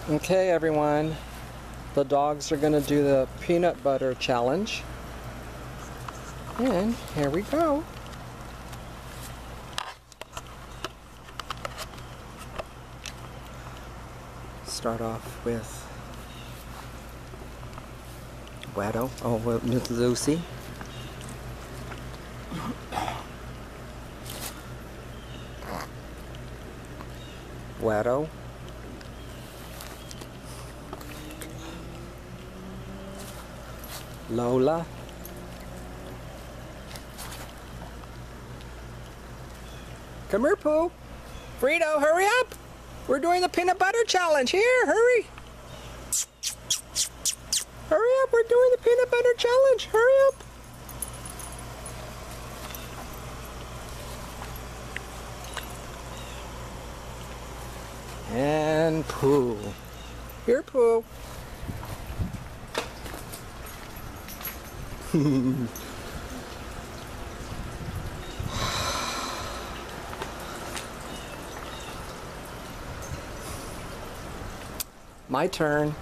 Okay, everyone, the dogs are going to do the peanut butter challenge. And here we go. Start off with Wado. Oh, with Lucy. Wado. Lola. Come here, Pooh. Frito, hurry up. We're doing the peanut butter challenge. Here, hurry. Hurry up, we're doing the peanut butter challenge. Hurry up. And Pooh. Here, Pooh. My turn.